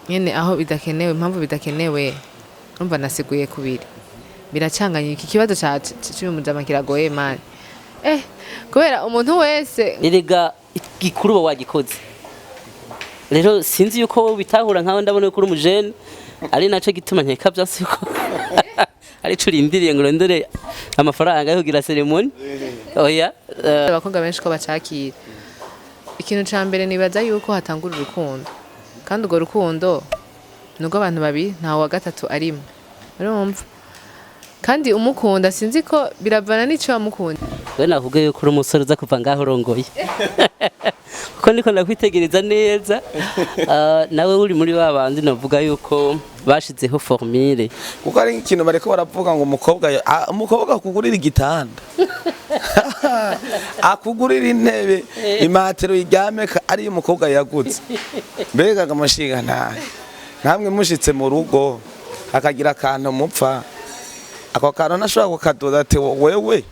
nyene aho bidakenewe impamvu bidakenewe numva nasiguye kubiri biracanganya iki kibazo cy'uyu mujama kiragoye man kubera umuntu wese erega igikuru bo wagikoze rero sinzi yuko wowe bitahura nkaho ndabona ko uri umujene ari naco gituma nkeka byose uko ari curindiriye ngo rondore amafaranga yo kugira ceremony oya abakobwa benshi ko bacakira ikintu ca mbere nibaza yuko hatangura urukundo kandi urwo rukundo nubwo abantu babiri ntawe wa gatatu arimo urumva kandi umukunda sinzi ko biravana n'ico wamukunda we nakubwiye yuko uri umusore uza kuva ngaho urongoye kuko niko ndakwitegereza neza nawe uri muri babandi navuga yuko bashizeho formule kuko ari ikintu bareko baravuga ngo umukobwa akugurira igitanda akugurira intebe imatero iryame ari umukobwa yaguze mbega amashinga namwe mushitse mu rugo akagira akantu mupfa ako kantu nashobora kukadoda ati wewe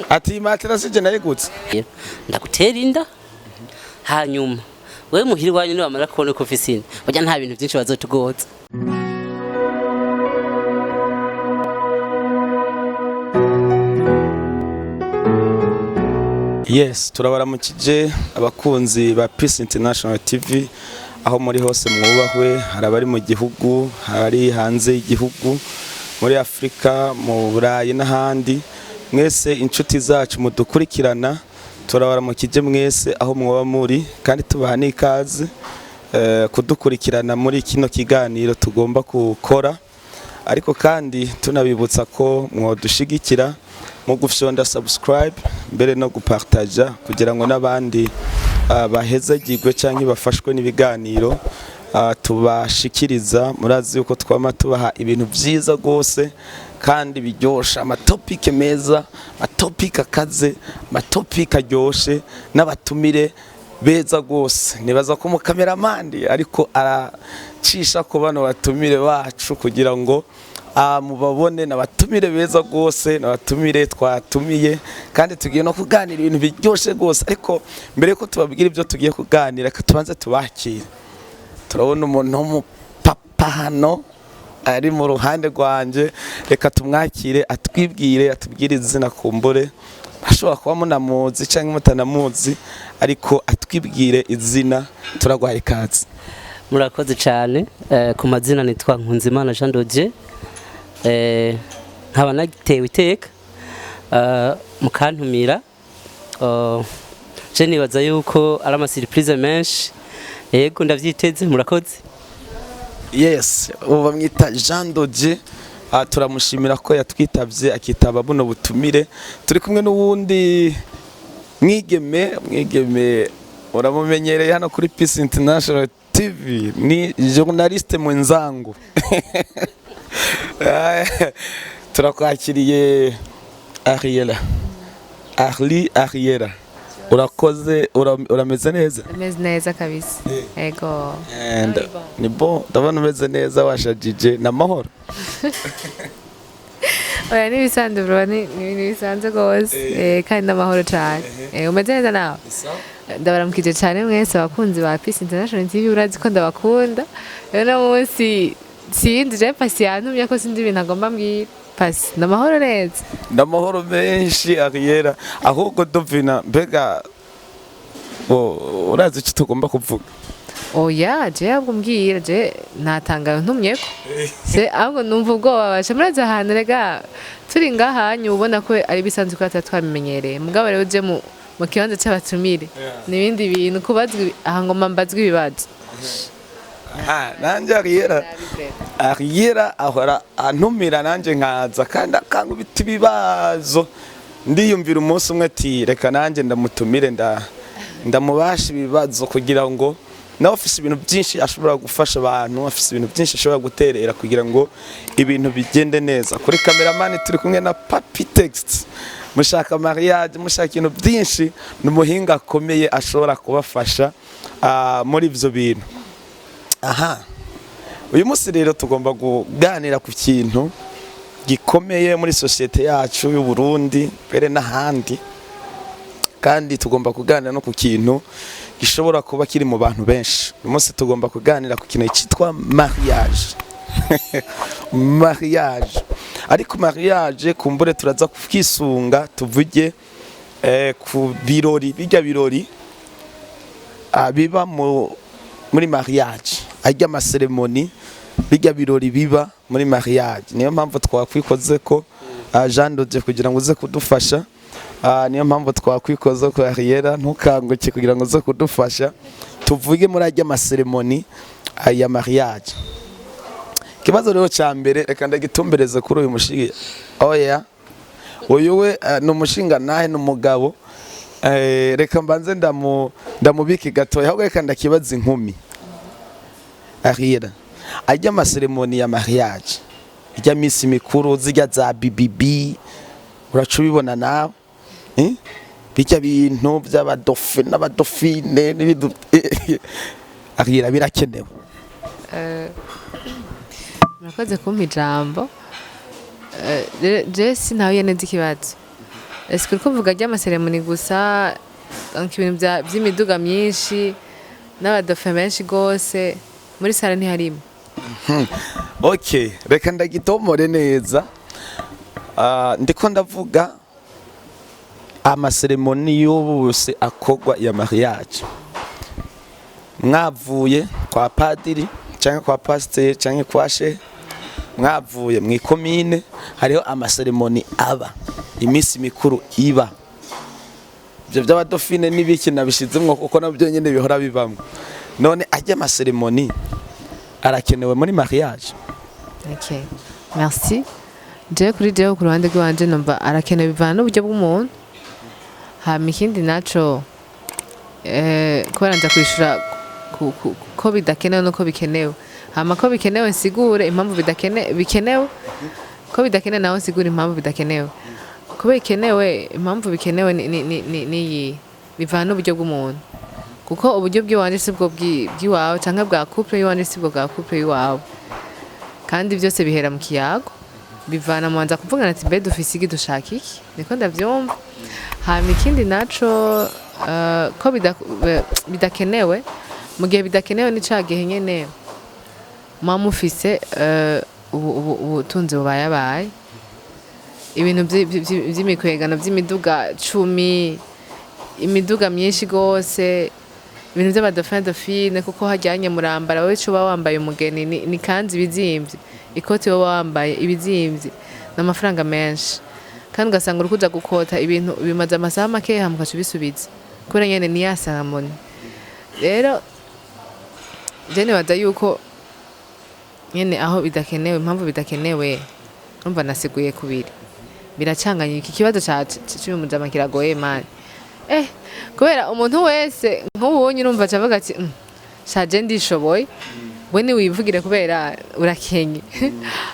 ati imatero sije nayigutse ndagutera inda hanyuma wewe muhiri wanyu ni bamara kubona ko ofisine burya nta bintu byinshi bazotugoza yes turabaramukije abakunzi ba Peace International TV aho muri hose mwubahwe harabari mu gihugu hari hanze y'igihugu muri Afrika mu Burayi n'ahandi mwese inshuti zacu mudukurikirana turabaramukije mwese aho mwoba muri kandi tubaha n'ikaze kudukurikirana muri kino kiganiro tugomba gukora ariko kandi tunabibutsa ko mwodushigikira mu gufyonda subscribe mbere no gupartager kugira ngo nabandi bahezagirwe canke bafashwe n'ibiganiro tubashikiriza murazi yuko twama tubaha ibintu vyiza gose kandi biryosha amatopike meza amatopike akaze amatopike aryoshe n'abatumire beza gose nibaza ko mu kameramandi ariko aracisha ko bano batumire bacu kugira ngo mubabone n'abatumire beza gose n'abatumire twatumiye kandi tugiye no kuganira ibintu biryoshe gose ariko mbere ko tubabwira ibyo tugiye kuganira tubanze tubakire turabona umuntu w'umupapa hano ari mu ruhande rwanje reka tumwakire atwibwire atubwire izina kumbure ashobora kuba munamuzi cyangwa mutanamuzi ariko atwibwire izina turagwaye ikaze murakoze cyane ku mazina nitwa Nkunzimana Jean Dodier nkaba nagitewe iteka mukantumira je nibaza yuko ari ama surprise menshi yego ndavyiteze murakoze yes ubu bamwita Jean Dodier turamushimira ko yatwitavye akitaba buno butumire turi kumwe n'uwundi mwigeme uramumenyereye hano kuri Peace International TV ni journaliste mwenzangu turakwakiriye Ariella urakoze urameze neza ameze neza kabisa ego ni bo ndabona umeze neza washajije namahoro oya nibisanzwe bro ni bisanzwe gose kandi namahoro cyane umeze neza nawe ndabaramukije cyane mwese abakunzi ba Peace International TV urazi ko ndabakunda rero no munsi sindi je pacy yantumye ko sindi ibintu agomba mbwira pacy namahoro neza ndamahoro menshi ariella ahubwo dovina mbega urazi icyo tugomba kuvuga oya je ahubwo mbwira je natangaye ntumye ko se ahubwo numva ubwoba basha murazi ahantu rega turi ngahanyu ubona ko ari bisanzwe ko twamenyereye mugabo rero je mu kibanza cy'abatumire n'ibindi bintu kubazwa aha ngoma mbazwa ibibazo nanje Ariella ahora antumira nanje nkaza kandi akangubita ibibazo ndiyumvira umunsi umwe ati reka nanje ndamutumire ndamubasha ibibazo kugira ngo nawe afise ibintu byinshi ashobora gufasha abantu afise ibintu byinshi ashobora guterera kugira ngo ibintu bigende neza kuri cameraman turi kumwe na Papi Text mushaka mariage mushaka ibintu byinshi n'umuhinga akomeye ashobora kubafasha muri ivyo bintu uyu munsi rero tugomba kuganira ku kintu gikomeye muri societe yacu y'u Burundi mbere n'ahandi kandi tugomba kuganira no ku kintu gishobora kuba kiri mu bantu benshi. Uyu munsi tugomba kuganira ku kintu cyitwa mariage. Mariage. Ariko mariage kumbure turaza kukisunga tuvuge ku birori, bijya birori biba muri mariage, ajya amaseremoni, bijya birori biba muri mariage. Niyo mpamvu twakwikoze ko Jean Dodje kugira ngo uze kudufasha, niyo mpamvu twakwikoze ko ariella ntukanguke kugira ngo uze kudufasha tuvuge muri ajya amaseremoni ya mariage. Kibazo rero cya mbere reka ndagitumbereze kuri uyu mushinga. Oya, uyu we ni umushinga nahe n'umugabo. Reka mbanze ndamubiki gatoya, ahubwo reka ndakibaza inkumi. Ariella, ajya amaseremoni ya mariage, ijya misi mikuru zijya za BBB, uracu bibona nawe? Bijya bintu by'abadofe n'abadofine n'ibidu. Ariella birakenewe. Murakoze kumpa ijambo. Jesse nawe yeneze ikibazo. Ese uriko mvuga ry'amaseremoni gusa, ibintu by'imiduga myinshi n'abadofe benshi gose muri sale ntiharimo? Okay, reka ndagitomore neza. Ndiko ndavuga amaseremoni yose akogwa ya mariage. Mwavuye kwa padiri cyangwa kwa pasteur cyangwa kwa shehe, mwavuye mu ikomine, hariho amaseremoni aba, imisi mikuru iba. Ibyo by'abadofine n'ibiki nabishizemwo kuko nabyo nyene bihora bibamwe. None ajya amaseremoni arakenewe muri mariage? Okay, merci. Je kuri jewe ku ruhande rwanje numva arakenewe bivana n'uburyo bw'umuntu. Hama ikindi naco kubera nza kwishura ko bidakenewe nuko bikenewe. Hama ko bikenewe nsigure impamvu bikenewe, ko bidakenewe naho nsigure impamvu bidakenewe. Ko bikenewe impamvu bikenewe ni bivana n'uburyo bw'umuntu. Kuko uburyo bw'iwanje sibwo bw'iwawe canke bwa couple y'iwanje sibwo bwa couple y'iwawe. Kandi byose bihera mu kiyago, bivana mu banza kuvugana ati mbe dufise iki dushaka iki, niko ndavyumva. Hama ikindi naco ko bidakenewe, mu gihe bidakenewe ni ca gihe nyene muba mufise ubutunzi bubayabaye, ibintu vy'imikwegano vy'imiduga 10, imiduga myinshi gose, ibintu by'abadofine kuko hajyanye murambara wowe cuba wambaye umugeni ni kanzi bizimvye, ikoti wowe wambaye ibizimvye n'amafaranga menshi, kandi ugasanga uri kuja gukota ibintu bimaze amasaha make hamukaca bisubiza kubera nyene ni yasamoni. Rero je nibaza yuko nyene aho bidakenewe, impamvu bidakenewe numva nasiguye kubiri, biracanganye. Iki kibazo cy'uyu mujama kiragoye mani. Kubera umuntu wese nk'ubonye urumva acavuga ati shaje ndishoboye, we ni wivugire kubera urakenye.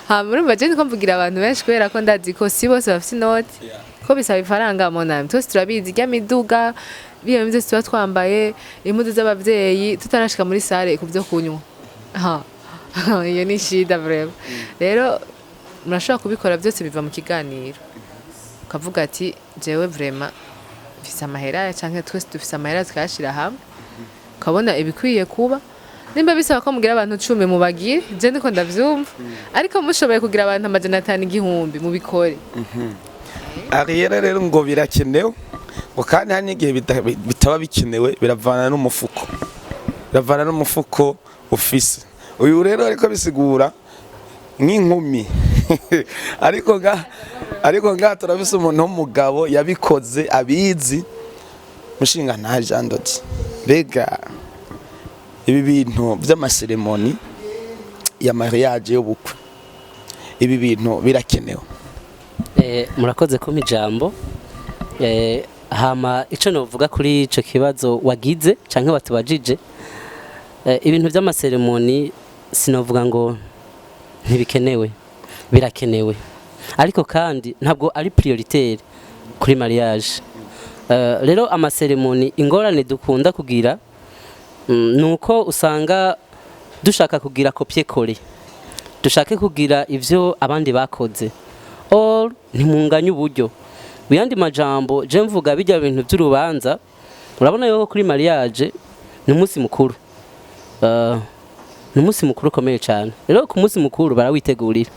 Hama urumva je ndiko mvugira abantu benshi kubera ko ndazi ko si bose bafite inoti, ko bisaba ifaranga monami. Twese turabizi ijya miduga, biyo byose tuba twambaye, impuzu z'abavyeyi tutarashika muri sale ku byo kunywa. Iyo ni shida vraiment. Rero murashobora kubikora byose biva mu kiganiro, ukavuga ati jewe vraiment mfise amahera canke twese dufise amahera tukayashira hamwe, ukabona ibikwiye kuba. Nimba bisaba ko mugira abantu 10 mubagire, je ndiko ndavyumva, ariko mushoboye kugira abantu 500 mubikore. Ariella rero ngo birakenewe, ngo kandi hari n'igihe bitaba bikenewe, biravana n'umufuko, biravana n'umufuko ufise. Uyu rero ariko bisigura nk'inkumi. ariko nga turabise umuntu w'umugabo yabikoze abizi, mushinga nta Jean Dodje. Bega ibi bintu by'amaseremoni ya mariage y'ubukwe, ibi bintu birakenewe? Murakoze kumpa ijambo. Hama ico novuga kuri ico kibazo wagize canke batubajije, ibintu by'amaseremoni sinovuga ngo ntibikenewe, birakenewe, ariko kandi ntabwo ari prioritaire kuri mariage. Rero amaseremoni ingorane dukunda kugira nuko usanga dushaka kugira kopie kole, dushake kugira ivyo abandi bakoze, or ntimunganye uburyo. Biyandi majambo je mvuga bijya bintu by'urubanza, urabona yuko kuri mariage ni umunsi mukuru ni umunsi mukuru ukomeye cyane. Rero ku munsi mukuru barawitegurira,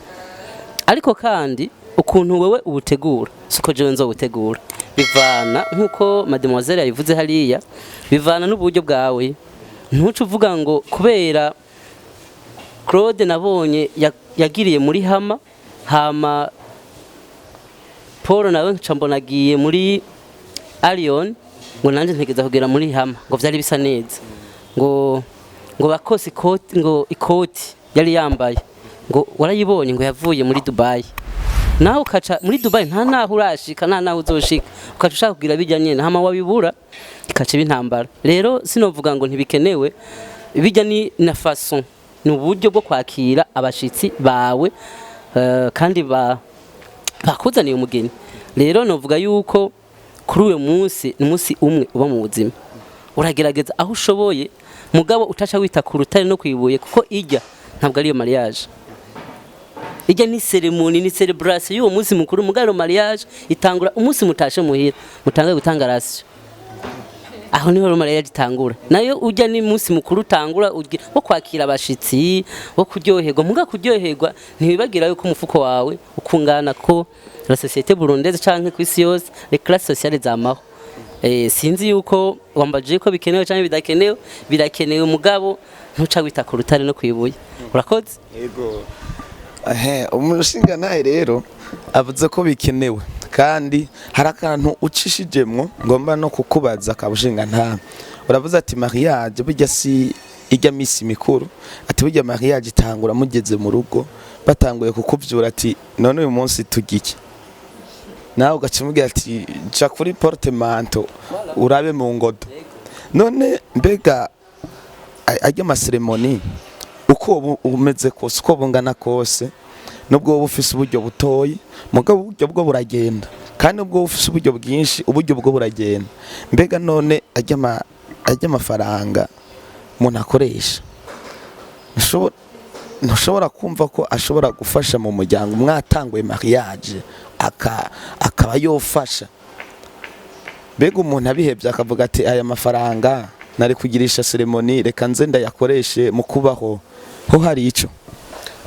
ariko kandi ukuntu wewe ubutegura siko jewe nzowutegura, bivana nkuko mademoiselle yabivuze hariya, bivana n'uburyo bwawe. Ntuce uvuga ngo kubera Claude nabonye yagiriye muri hama Paul nawe ncambonagiye muri Arion, ngo nanje ntegeza kugera muri ngo vyari bisa neza, ngo bakose ikoti yari yambaye, ngo warayibonye ngo yavuye muri Dubai. Naho ukaca muri Dubai nta naho urashika, nta naho uzoshika, ukaca ushaka kugira bijya nyene, hama wabibura ikaca bintambara. Rero sinovuga ngo ntibikenewe, bijya ni na façon, ni uburyo bwo kwakira abashitsi bawe kandi bakuzaniye umugeni. Rero novuga yuko kuri uyu munsi ni umunsi umwe uba mu buzima, uragerageza aho ushoboye, mugabo utaca wita ku rutare no kwibuye, kuko ijya ntabwo ariyo mariage. Ijya ni ceremony, ni celebration y'uwo munsi mukuru. Mugabo mariage itangura umunsi mutashe muhira, mutangaye gutanga rasyo, aho niho mariage itangura. Nayo ujya ni munsi mukuru utangura wo kwakira abashitsi, wo kuryoherwa. Muga kuryoherwa ntibibagira yuko umufuko wawe ukungana ko la société burundaise canke kwisi yose les classes sociales zamaho. Sinzi yuko wambaje ko bikenewe cyane bidakenewe, birakenewe mugabo ntuca wita ku rutare no kwibuye. Urakoze? Yego. Umushinga naye rero avuze ko bikenewe, kandi hari akantu ucishijemwo ngomba no kukubaza kabushinga nta. Uravuze ati mariage burya si ijya misi mikuru, ati burya mariage itangura mugeze mu rugo batanguye kukuvyura, ati none uyu munsi tugiki. Nawe ugacimubwira ati ja kuri portemanto urabe mu ngodo. None mbega ajya amaseremoni uko umeze kose, uko bungana kose, nubwo wowe ufise uburyo butoyi, mugabo uburyo bwo buragenda, kandi nubwo ufise uburyo bwinshi, uburyo bwo buragenda. Mbega none ajya amafaranga umuntu akoresha, ntushobora kumva ko ashobora gufasha mu muryango mwatanguye mariage akaba yofasha? Mbega umuntu abihebye akavuga ati aya mafaranga nari kugirisha ceremony, reka nze ndayakoreshe mu kubaho, ho hari ico?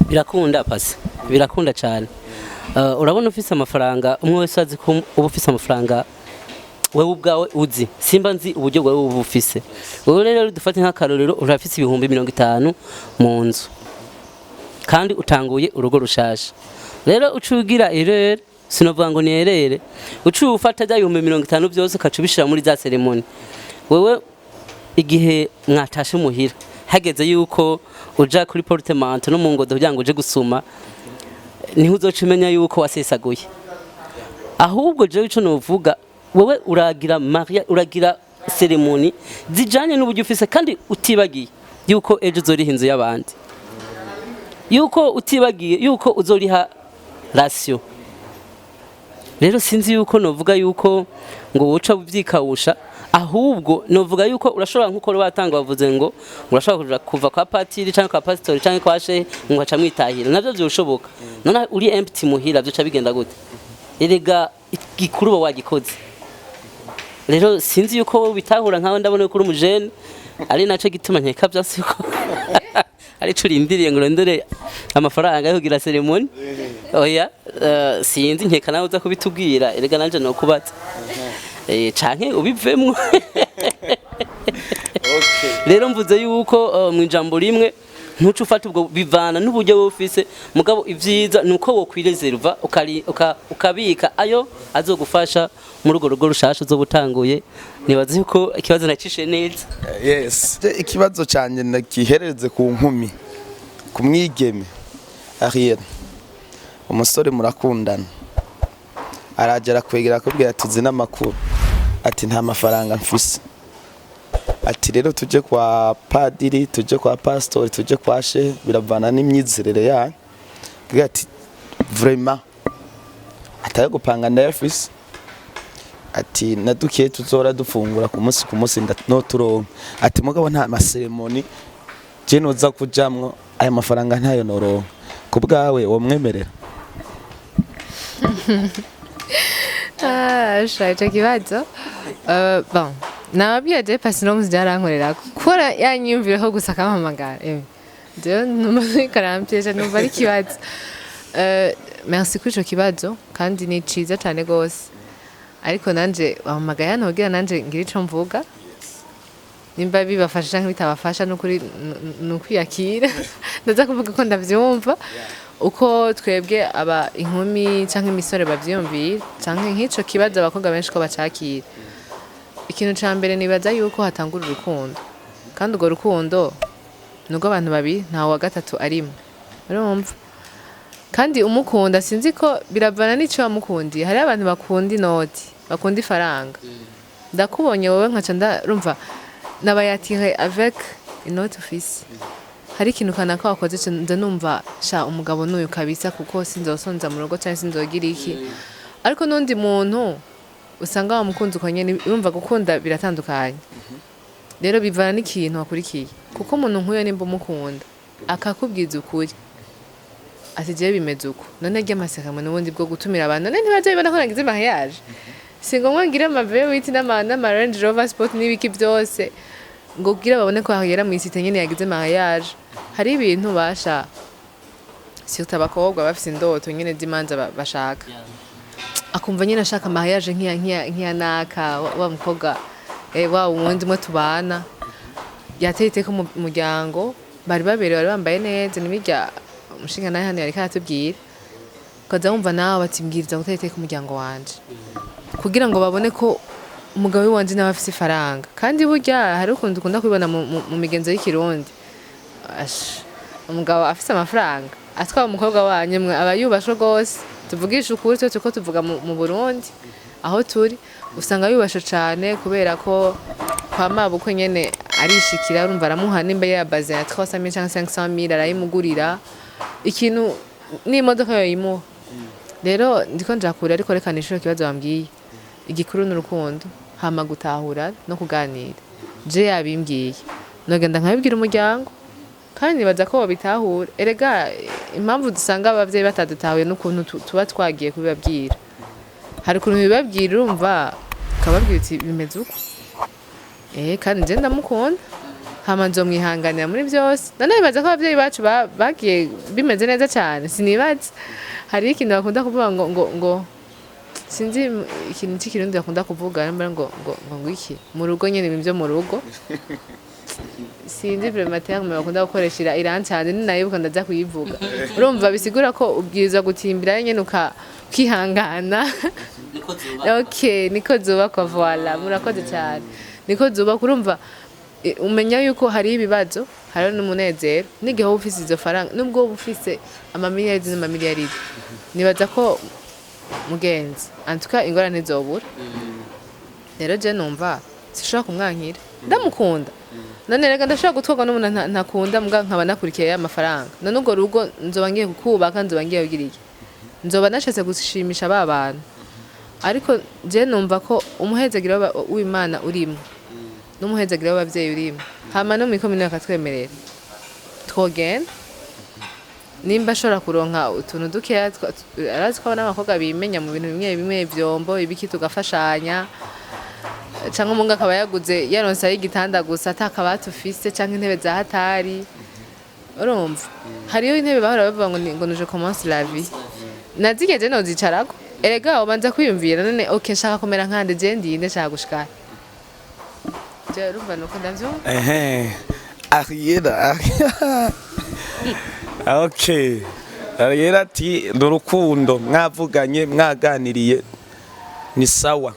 Birakunda pasi, birakunda cyane. Urabona ufise amafaranga, umwe wese azi ko uba ufise amafaranga wewe ubwawe uzi, simba nzi uburyo bwawe uba ufise. Wewe rero dufate nk'akarorero, urafise ibihumbi 50 mu nzu kandi utanguye urugo rushasha. Rero ucugira erere, sinovuga ngo ni erere, ufata bya 50 byose ukacubishira muri za ceremony. Wewe igihe mwatashe muhira hageze yuko uja kuri portement no mu ngodo kugira ngo uje gusuma, niho uzocimenya yuko wasesaguye. Ahubwo je ico novuga, wewe uragira ceremony zijanye n'uburyo ufise, kandi utibagiye yuko ejo uzoriha inzu y'abandi, yuko utibagiye yuko uzoriha ratio. Rero sinzi yuko novuga yuko ngo woca uvyikawusha, ahubwo novuga yuko urashobora nkuko batanga bavuze ngo urashobora kuva kwa patiri cyangwa kwa pastor cyangwa kwa shehe ngo aca mwitahira, navyo byoshoboka. None uri empty muhira byo ca bigenda gute? Erega igikuru wagikoze. Rero sinzi yuko wowe bitahura nkaho ndabona ko uri umujene, ari naco gituma nkeka byose yuko ari curindiriye ngo ndore amafaranga yo kugira ceremony. Oya, sinzi nkeka nawe uza kubitubwira, erega nanje no kubatsa canke ubivemwo. Rero mvuze yuko mu ijambo rimwe ntuce ufata ubwo, bivana n'uburyo wowe ufise, mugabo ivyiza nuko wo kwireserva ukabika ayo azogufasha mu rugo rushasha uzobutanguye. Nibaze yuko ikibazo nacishe neza. Yes, ikibazo cyane nakihereze ku nkumi, ku mwigeme ariella. Umusore murakundana, aragera kwegera kubwira ati zina makuru, ati nta mafaranga mfise, ati rero tuje kwa padiri, tuje kwa pastor, tuje kwa shehe, biravana n'imyizerere yanyu. Kugira ati vraiment ataye gupanga ndafise, ati nadukiye tuzora dufungura ku munsi no turonka, ati mugabo nta maseremoni je noza kujamwo, aya mafaranga ntayo noronka. Kubwawe wo mwemerera? Shaje kibazo. Bon, nababwiye je pacy no muzyarankorera kora yanyumvireho gusa akampamagara je numva karampyeje numva ari kibazo. Merci kuri ico kibazo kandi ni ciza cyane gose, ariko nanje wampamagaye hano kugira nanje ngira ico mvuga, nimba bibafasha canke bitabafasha n'ukuri n'ukwiyakira ndaza kuvuga ko ndavyumva uko twebwe aba inkumi canke imisore bavyumvira canke nk'ico kibazo abakobwa benshi ko bacakira. Ikintu ca mbere nibaza yuko hatangura urukundo, kandi urwo rukundo nubwo abantu babiri ntawe wa gatatu arimo, urumva. Kandi umukunda sinzi ko biravana n'ico wamukundiye. Hari abantu bakunda inoti, bakunda ifaranga. Ndakubonye wowe nkaca ndarumva nabayatire avec inoti ufise. Hari ikintu kanaka wakoze nza numva sha umugabo n'uyu kabisa kuko sinzosonza mu rugo cyangwa sinzogira iki. Ariko n'undi muntu usanga wamukunze uko nyene urumva gukunda biratandukanye. Rero bivana n'ikintu wakurikiye, kuko umuntu nk'uyo nimba umukunda akakubwiza ukuri ati je bimeze uko, none ry'amasekamwe n'ubundi bwo gutumira abantu none ntibaje bibona ko nagize mariage. Singomwe ngira amave witi n'ama Range Rover Sport n'ibiki byose ngo kugira babone ko yera mu isite nyene yagize mariage. Hari ibintu basha surtout abakobwa bafise indoto nyene z'imanza bashaka, akumva nyene ashaka mariage nk'iya naka wa mukobwa wa wundi mwe tubana yateye ko mu muryango bari bambaye neza nibijya umushinga nawe hano yariko aratubwira kaza wumva nawe batimbwiriza guteka umuryango wanje kugira ngo babone ko umugabo wanje nawe afise ifaranga. Kandi burya hari ukuntu ukunda kubibona mu migenzo y'ikirundi, umugabo afise amafaranga atwara umukobwa wanye mwe aba yubashwe gose. Tuvugisha ukuri twe tuko tuvuga mu Burundi aho turi usanga yubashwe cyane kubera ko kwa mabukwe nyene arishikira urumva aramuha nimba ya base ya 300,000 cyangwa 500,000 arayimugurira ikintu n'imodoka yoyimuha. Rero ndiko njakura ariko reka nishuro kibazo bambwiye igikuru n'urukundo hama gutahura no kuganira. Je yabimbwiye nogenda nkabibwira umuryango kandi nibaza ko babitahura. Erega impamvu dusanga abavyeyi batadutahuye n'ukuntu tuba twagiye kubibabwira. Hari ukuntu bibabwira urumva kababwira uti bimeze uko kandi je ndamukunda hama nzomwihanganira muri byose. None bibaza ko abavyeyi bacu bagiye bimeze neza cyane sinibaza. Hari ikintu bakunda kuvuga ngo sinzi ikintu cy'ikirundi bakunda kuvuga ngo iki mu rugo nyene bimvyo mu rugo sinzi vraiment terme bakunda gukoresha irancane ninayibuka ndaza kuyivuga. Urumva bisigura ko ubwiza gutimbira nyene ukihangana. Okay, niko zuba kwa voila murakoze cyane. Niko zuba kurumva umenya yuko hari ibibazo hari n'umunezero n'igihe ufise izo faranga nubwo ufise amamiliyari n'amamiliyari. Nibaza ko mugenzi antuka ingorane zobura. Rero je numva sishaka kumwankira ndamukunda. None rega ndashaka gutwarwa n'umuntu ntakunda mbwa nkaba nakurikiye amafaranga. None ubwo rugo nzoba ngiye kukubaka nzoba ngiye kugiriki nzoba nashatse gushimisha aba bantu. Ariko je numva ko umuhezagiro w'Imana urimo n'umuhezagiro w'abavyeyi urimo hama no mikomine akatwemerera twogenda nimba ashobora kuronka utuntu dukeya arazi ko n'abakobwa bimenya mu bintu bimwe vyombo ibiki tugafashanya cyangwa umunga akaba yaguze yaronsa y'igitanda gusa atakabati ufise cyangwa intebe za hatari. Urumva hariyo intebe bahora bavuga ngo nije commence la vie nazigeje no zicarako. Erega ubanza kwiyumvira none okay nshaka kumera nkande je ndinde nshaka gushika je urumva nuko ndavyo ariella okay ariella ati n'urukundo mwavuganye mwaganiriye ni sawa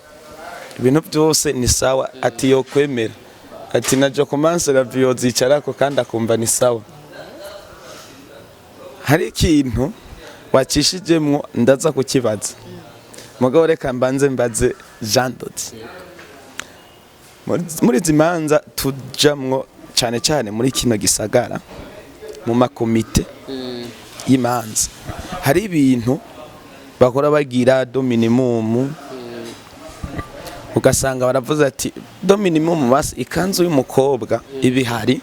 ibintu byose ni sawa ati yo kwemera ati naje commence la vie zicarako kandi akumva ni sawa. Hari ikintu wacishijemwo ndaza kukibaza mugabo reka mbaze Jean Dodi muri zimanza tujamwo cyane muri kino gisagara mu makomite y'imanza hari ibintu bakora bagira dominimum ugasanga baravuze ati dominimum basi ikanzu y'umukobwa ibihari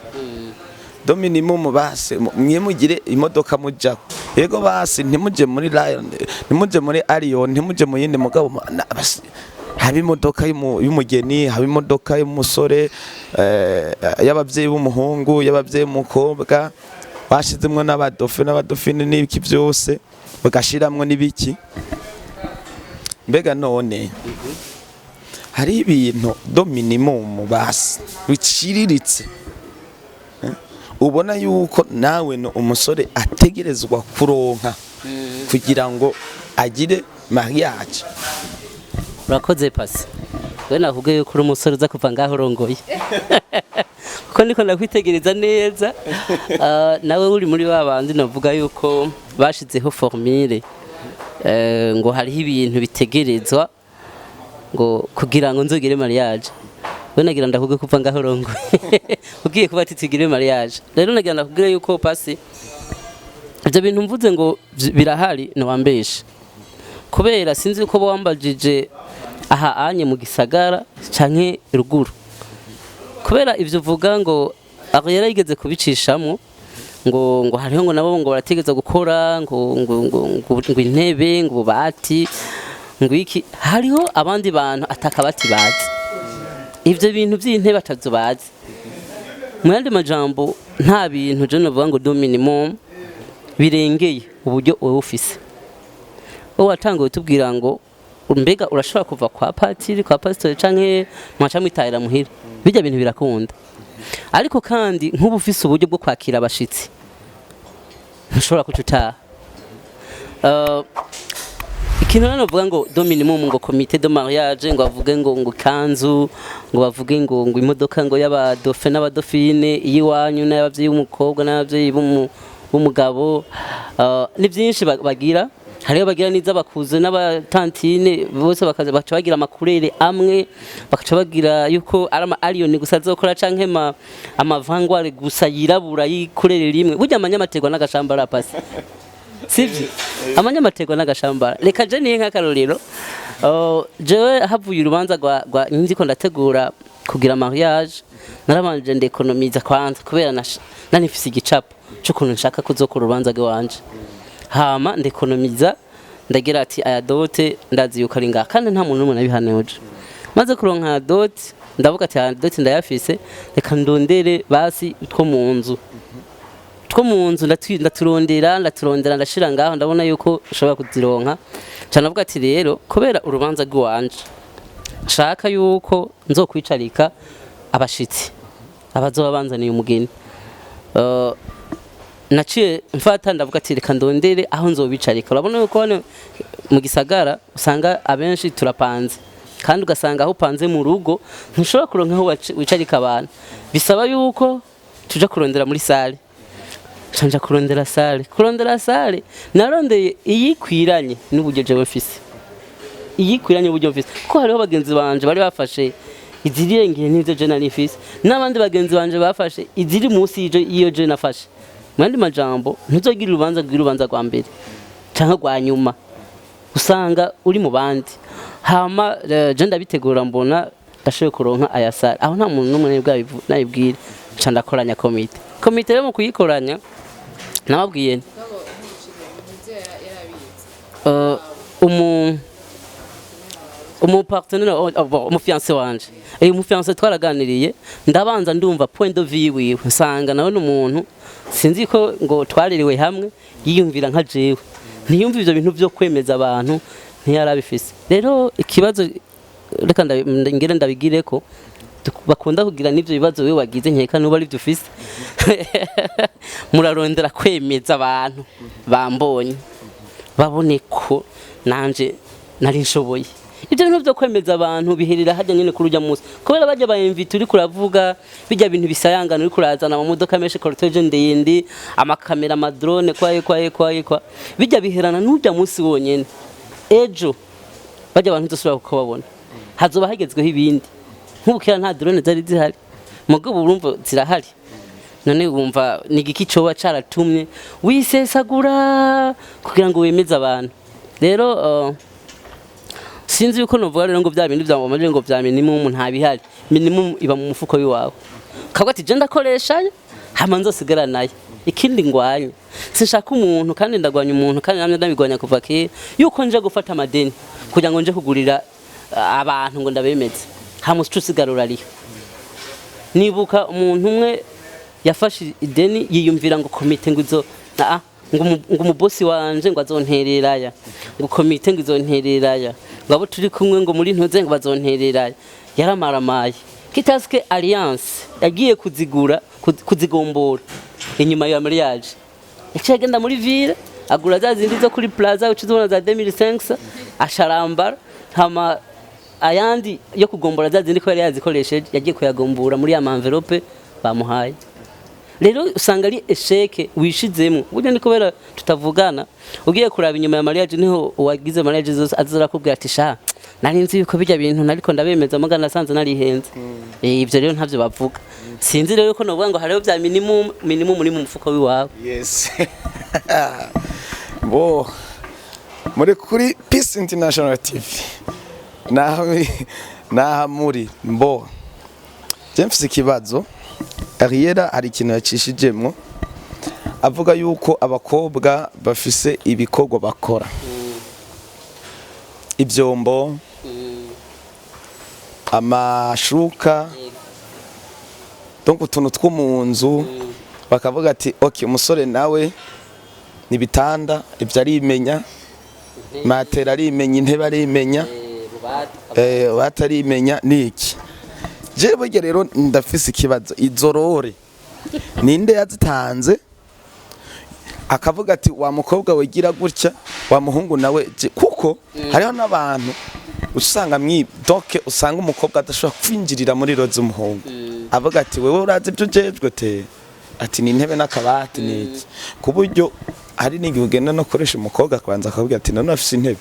dominimum basi mwemugire imodoka muja yego basi ntimuje muri Lion ntimuje muri Arion ntimuje mu yindi mugabo basi haba imodoka y'umugeni, haba imodoka y'umusore, y'ababyeyi b'umuhungu, y'ababyeyi b'umukobwa, bashizemwo n'abadofine n'ibiki byose bagashiramwo n'ibiki. Mbega none hari ibintu do minimum basi biciriritse ubona yuko nawe no umusore ategerezwa kuronka kugira ngo agire mariage. Urakoze Pacy, we navuga yuko uri umusore uza kuva ngaho arongoye kuko ndiko ndakwitegereza neza. Nawe uri muri babandi navuga yuko bashizeho formule ngo hariho ibintu bitegerezwa ngo kugira ngo nzogire mariage. We nagira ndavuga kuva ngaho arongoye ugiye kuba ati tugire mariage. Rero nagira ndakubwira yuko Pacy ibyo bintu mvuze ngo birahari ntiwambeshe, kubera sinzi uko wambajije aha anye mu gisagara canke ruguru, kubera ivyo uvuga ngo ariella yigeze kubicishamo ngo hariho ngo nabo ngo barategeza gukora ngo intebe ngo bubati ngo iki, hariho abandi bantu atakabati bazi ivyo bintu by'intebe atazo bazi. Mu yandi majambo nta bintu je novuga ngo do minimum birengeye uburyo wowe ufise. Wowe watangiye tubwira ngo mbega urashobora kuva kwa patiri kwa pastor canke mwaca mwitahira muhira, bijya bintu birakunda. Ariko kandi nk'ubu ufise uburyo bwo kwakira abashitsi ntushobora kucutaha. Ikintu navuga ngo do minimum ngo comité de mariage ngo bavuge ngo kanzu ngo bavuge ngo imodoka ngo y'abadofe n'abadofine iyiwanyu n'abavyeyi b'umukobwa n'abavyeyi b'umugabo, ni byinshi bagira. Hariyo bagira niza bakuze n'abatantine bose bakaza baca bagira amakurere amwe, bakaca bagira yuko arama arion gusa azokora canke amavangware gusa yirabura yikurere rimwe. Burya amanyamategwa n'agashambara Pacy sivyo, amanyamategwa n'agashambara. Reka je niye nk'akarorero, jewe havuye urubanza rwa ndiko ndategura kugira mariage, narabanje ndekonomiza kwanza kubera nanifise igicapo cy'ukuntu nshaka kuzokora urubanza rwanje. Hama ndekonomiza ndagira ati aya dote ndazi yuko ari ngaha kandi nta muntu n'umwe nabihanuje. Maze kuronka dote ndavuga ati aya dote ndayafise, reka ndondere basi two mu nzu ndaturondera ndashira ngaho ndabona yuko ushobora kuzironka. Cyane navuga ati rero kubera urubanza rwanje nshaka yuko nzokwicarika abashitsi abazoba banzaniye umugeni, naciye mfata ndavuga ati reka ndondere aho nzobicarika. Urabona yuko hano mu gisagara usanga abenshi turapanze, kandi ugasanga aho upanze mu rugo ntushobora kuronka aho wicarika abantu, bisaba yuko tuja kurondera muri salle. Canja kurondera salle narondeye iyikwiranye n'uburyo jewe mfise, iyikwiranye uburyo mfise, kuko hariho bagenzi banje bari bafashe izirengeye n'ivyo je nari mfise, n'abandi bagenzi banje bafashe iziri munsi y'iyo je nafashe. Mwandi majambo ntuzogira urubanza rwa mbere canke rwa nyuma, usanga uri mu bandi. Hama je ndabitegura mbona ndashoboye kuronka aya salle, aho nta muntu n'umwe nabibwira, ca ndakoranya komite rero mu kuyikoranya nababwiye umupartenaire umufiancé wanje umufiancé twaraganiriye, ndabanza ndumva point de vue wiwe, nsanga nawe n'umuntu sinzi ko ngo twaririwe hamwe yiyumvira nka jewe, ntiyumva ivyo bintu byo kwemeza abantu ntiyarabifise. Rero ikibazo reka ngere ndabigireko bakunda kugira n'ivyo bibazo wewe wagize nkeka nuba ari byo ufise murarondera kwemeza abantu bambonye babone ko nanje nari nshoboye. Ibyo bintu byo kwemeza abantu biherera hajya nyine kurujya munsi, kubera bajya bayimvita uri kuravuga bijya bintu bisayangana uri kurazana mu modoka menshi cortege ndende amakamera amadrone kwa bijya biherana n'ujya munsi wonyene. Ejo bajya abantu dusubira kubabona hazoba hagezweho ibindi, nk'ubukira nta drone zari zihari mugabo urumva zirahari. None wumva nigiki coba caratumye wisesagura kugira ngo wemeze abantu. Rero sinzi yuko novuga rero ngo bya bintu byamamaje ngo bya minimum nta bihari. Minimum iba mu mufuko wiwawe, kabwa ati je ndakoresha hama nzosigara naye. Ikindi ngwanye sinshaka umuntu kandi ndagwanya umuntu kandi namwe ndabigwanya kuva kera yuko nje gufata amadeni kugira ngo nje kugurira abantu ngo ndabemeze hamusica usigarura ariho nibuka umuntu umwe yafashe ideni yiyumvira ngo komite ngo izo ngo umubosi wanje ngo azontereraya ngo komite ngo izontereraya ngo abo turi kumwe ngo muri ntuze ngo bazontereraya yaramaramaye kitaske alliance yagiye kuzigombora inyuma ya mariage yaciye agenda muri ville agura za zindi zo kuri plaza ucizobona za 2005 asharambara hama ayandi yo kugombora za zindi ko yari yazikoresheje yagiye kuyagombora muri ya envelope bamuhaye. Rero usanga ari esheke wishizemo burya ni kubera tutavugana ugiye kuraba inyuma ya mariage niho wagize mariage zose azarakubwira ati sha nari nzi yuko bijya bintu nariko ndabemeza magana nasanze nari henze ivyo rero ntavyo bavuga sinzi rero ko novuga ngo hariho bya minimum muri mu mufuko wiwawe. Yes. Bo muri kuri Peace International TV naha muri mbo James ikibazo Ariella hari ikintu yacishijemo avuga yuko abakobwa bafise ibikorwa bakora ibyombo amashuka donc utuntu two mu nzu bakavuga ati okay umusore nawe nibitanda ibyo arimenya matera arimenya intebe arimenya batarimenya niki je burya rero ndafise ikibazo izorore ninde yazitanze akavuga ati wa mukobwa wegira gutya wa muhungu nawe kuko hariho n'abantu usanga doke usanga umukobwa adashobora kwinjirira muri roze umuhungu avuga ati wewe urazi ibyo ujejwe te ati ni intebe n'akabati niki ku buryo hari n'igihe ugenda no koresha umukobwa kwanza akavuga ati none afise intebe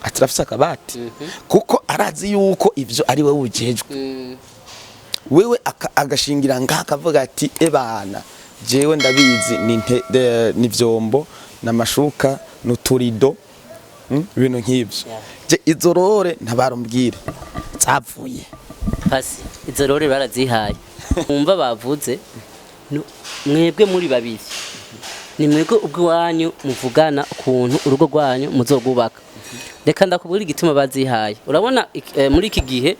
atrafisa akabati kuko arazi yuko ivyo ari wewe ujejwe wewe agashingira ngaka avuga ati ebana jewe ndabizi ni vyombo n'amashuka n'uturido ibintu nk'ivyo je izorore ntabarumbwire zavuye pasi izorore barazihaye umva bavuze mwebwe muri babiri ni mwebwe ubwanyu muvugana ukuntu urugo rwanyu muzogubaka reka ndakubwira igituma bazihaye urabona muri iki gihe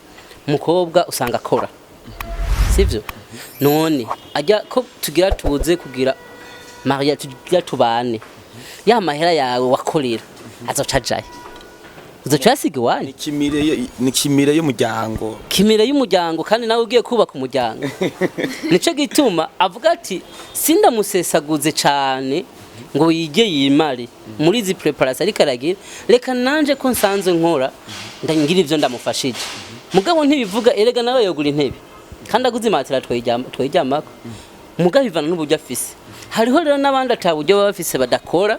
umukobwa usanga akora sivyo none ajya ko tugira tubuze kugira mariage tugira tubane ya mahera yawe wakorera azocajaye uzocasiga wani nikimire y'umuryango kimire y'umuryango kandi nawe ugiye kubaka umuryango nico gituma avuga ati sindamusesaguze cyane ngo yige yimare muri izi preparation ariko aragira reka nanje ko nsanzwe nkora ndangira ivyo ndamufashije mugabo ntibivuga erega nawe yogura intebe kandi aguze matera twejyamako mugabo ivana n'uburyo afise hariho rero n'abandi ataburyo bafise badakora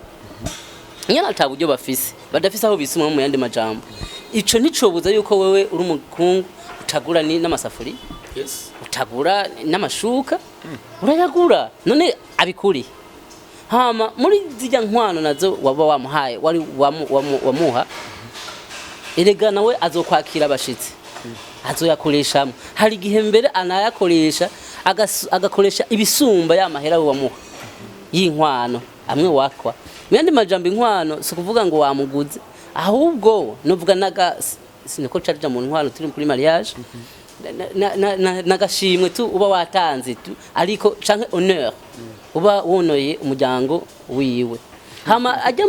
nyana ataburyo bafise badafise aho bisuma mu yandi majambo ico nicobuza yuko wewe uri umukungu utagura ni n'amasafuri yes utagura n'amashuka urayagura none abikuri hama muri zijya nkwano nazo waba wamuhaye wari wamuha erega nawe azokwakira abashitsi azoyakoresha hari gihe mbere anayakoresha agakoresha ibisumba ya mahera wamuha y'inkwano amwe wakwa mwende majambo inkwano so kuvuga ngo wamuguze ahubwo novuga naga siniko charge mu nkwano turi kuri mariage nagashimwe tu uba watanze tu ariko canke honneur uba wonoye umuryango wiwe hama ajya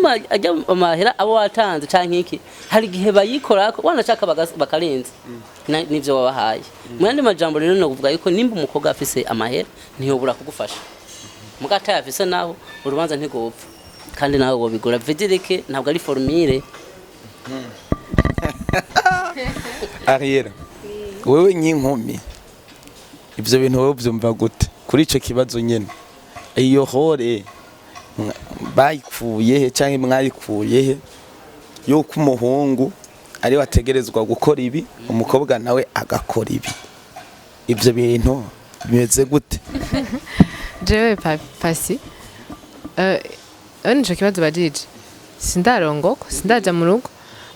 amahera abo watanze canke iki hari gihe bayikorako wanashaka bakarenza nivyo wabahaye mwende majambo rero no kuvuga yuko nimba umukobwa afise amahera ntiyobura kugufasha mugata yafise naho urubanza ntigopfa kandi nawe wobigura vedireke ntabwo ari formule Ariella wewe nyinkumi ivyo bintu wowe byumva gute kuri ico kibazo nyene iyo hore bayikuye he canke mwayikuye he yuko umuhungu ari wategerezwa gukora ibi umukobwa nawe agakora ibi ivyo bintu bimeze gute jewe pacy nico kibazo bajije sindarongoko sindaja mu rugo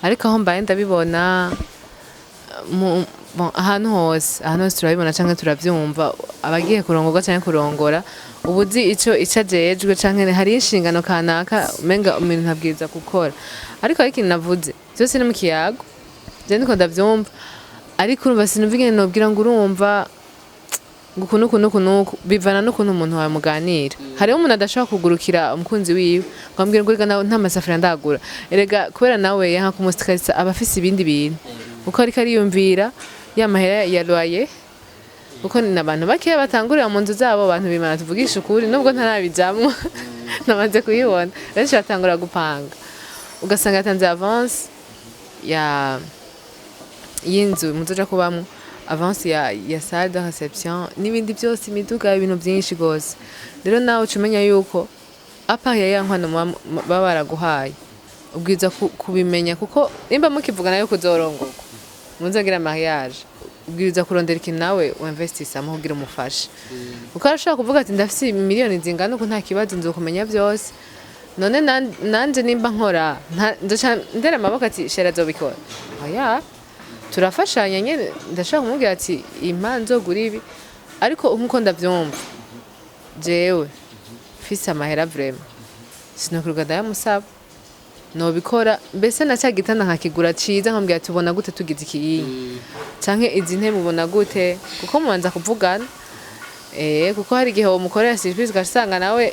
ariko aho mbaye ndabibona ahantu hose turabibona canke turavyumva abagiye kurongorwa canke kurongora ubuzi ico ajejwe canke hari inshingano kanaka umenga umuntu ntabwiza gukora ariko ikintu navuze byose ni mu kiyago je niko ndavyumva ariko urumva sinumva ingene nobwira ngo urumva ngukunuku bivana n'ukuntu umuntu wawe muganira hariho umuntu adashobora kugurukira umukunzi wiwe ngo ambwira ngo nawe nta masafuriya ndagura erega kubera nawe yanka kumusikarisa aba afise ibindi bintu kuko ariko ariyumvira ya mahera ya loyer kuko ni abantu bakeya batangurira mu nzu zabo abantu bimana tuvugisha ukuri nubwo ntarabijamwo namaze kuyibona benshi batangura gupanga ugasanga yatanze avance y'inzu muzoja kubamwo avance ya salle de réception n'ibindi byose imiduga ibintu byinshi gose rero nawe ucumenya yuko apa ya nkwano baba baraguhaye ubwiza kubimenya kuko nimba mukivugana yuko uzorongorwa muzogira mariage ubwiza kurondera ikintu nawe uinvestisamo kugira umufashe kuko arashobora kuvuga ati ndafise miliyoni zingana uko nta kibazo nzokumenya byose none nanje nimba nkora ndera amaboko ati shera azobikora oya turafashanya nyene ndashaka kumubwira ati impanzo gura ibi ariko nkuko ndavyumva jewe fise amahera vraiment sinokuruga ndayamusaba nobikora mbese na cya gitanda nkakigura ciza nkambwira tubona gute tugize ikiyinyi canke izi ntebe ubona gute kuko mubanza kuvugana kuko hari igihe umukorera surprise ugasanga nawe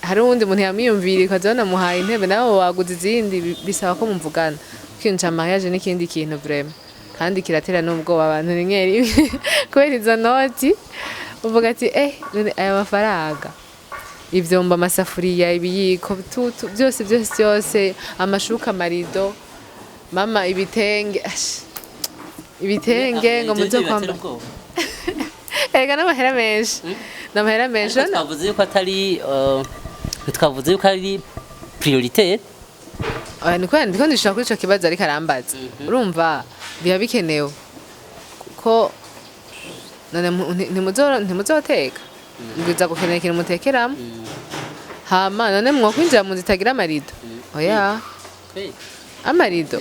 hari uwundi muntu yamwiyumvira ukazabona muhaye intebe nawe waguze izindi bisaba ko muvugana ikintu ca mariage n'ikindi kintu vraiment kandi kiratera n'ubwoba abantu rimwe rimwe kubera izo noti uvuga ati aya mafaranga ivyomba amasafuriya ibiyiko byose amashuka amarido mama ibitenge ngo muzo kwamba ega n'amahera menshi n'amahera menshi twavuze yuko atari twavuze yuko ari prioritaire ndiko ndishaka kuri ico kibazo ariko arambaza urumva biba bikenewe kuko none ntimuzoteka mbwiza gukenera ikintu mutekeramo hama none mwokwinjira mu nzu itagira amarido oya amarido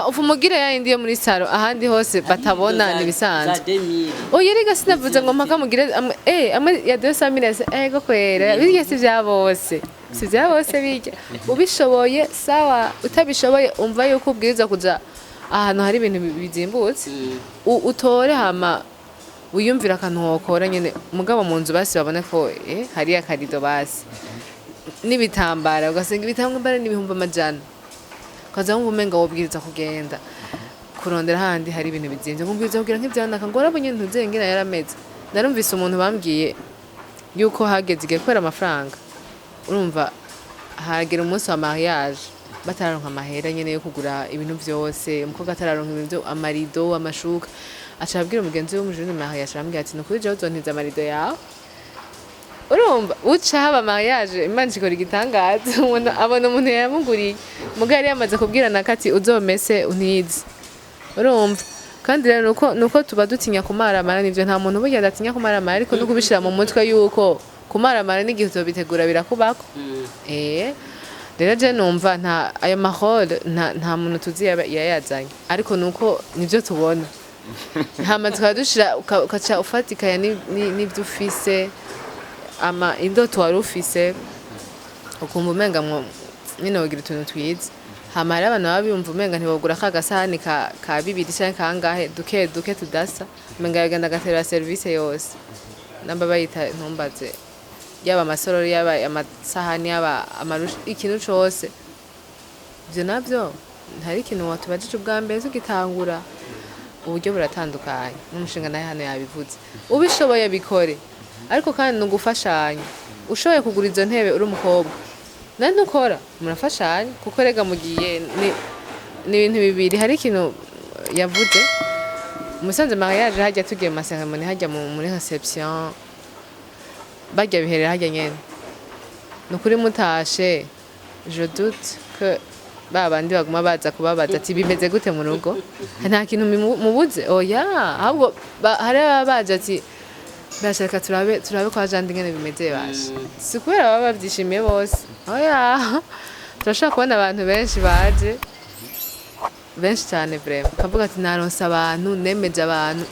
ufumugira yayindi yo muri saro ahandi hose batabona nibisanzwe oya rega sinavuze ngo mpaka mugire amwe ya 200 ego kwera birya si vya bose birya ubishoboye sawa utabishoboye umva yuko ubwiriza kuja ahantu hari ibintu bizimbutse utore hama wiyumvira akantu wokora nyene mugabo mu nzu basi babone ko hari akarido basi n'ibitambara ugasenga ibitambara n'ibihumbi amajana kaza ngo umenga wobwiriza kugenda kurondera handi hari ibintu bizinze kumbwiriza kugira nk'ivyanaka ngo arabonye ntuzengera yarameze narumvise umuntu bambwiye yuko hageze igihe kwera amafaranga urumva hagera umunsi wa mariage batararonka amahera nyene yo kugura ibintu vyose umukobwa atararonka ibintu amarido amashuka aca abwira umugenzi we mujuni mariage arambwira ati nukuri je uzontiza amarido yawe urumva uca haba mariage imana ikora igitangaza umuntu abona umuntu yamuguriye mugabo yari yamaze kubwirana kati uzomese untize urumva kandi rero nuko tuba dutinya kumaramara nivyo nta muntu burya adatinya kumaramara ariko no kubishira mu mutwe yuko kumaramara n'igihe uzobitegura birakubako rero je numva nta ayo mahoro nta muntu tuzi yayazanye ariko nuko nivyo tubona hama tukadushira ukaca ufatikanya n'ivyo ufise ama indoto wari ufise ukumva umenga nyine wogira utuntu twiza hama hari abantu baba biyumva umenga ntibogura ka gasahani ka bibiri canke kangahe duke tudasa umenga yagenda agatera service yose namba bayita ntumbaze yaba amasorori yaba amasahani yaba amarushi ikintu cose ivyo navyo ntari ikintu watubajije ubwa mbere tugitangura uburyo buratandukanye n'umushinga naye hano yabivuze ubishoboye bikore ariko kandi nugufashanya ushoboye kugura izo ntebe uri umukobwa nani ukora murafashanya kuko rega mugiye ni ibintu bibiri hari ikintu yavuze umusanze mariage hajya tugiye mu maseremoni hajya muri reception bajya biherera hajya nyene nukuri mutashe je doute que babandi baguma baza kubabaza ati bimeze gute mu rugo nta kintu mubuze oya ahubwo hari ababaje ati bashaka turabe kwa jandi ngene bimeze bashe si kubera baba bavyishimiye bose oya turashaka kubona abantu benshi baje benshi cyane vraiment kavuga ati naronse abantu nemeje abantu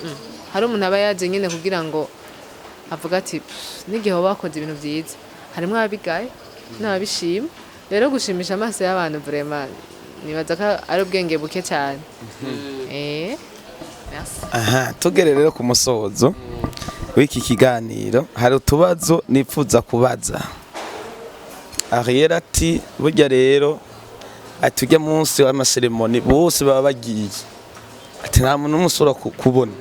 hari umuntu aba yaje nyene kugira ngo avuga ati n'igihe bakoze ibintu byiza harimo abigaye n'abishima rero gushimisha amaso y'abantu vraiment nibaza ko ari ubwenge buke cyane aha tugere rero ku musozo w'iki kiganiro hari utubazo nipfuza kubaza ariella ati burya rero ati ujya munsi w'amaseremoni bose baba bagiye ati nta muntu umusura kubona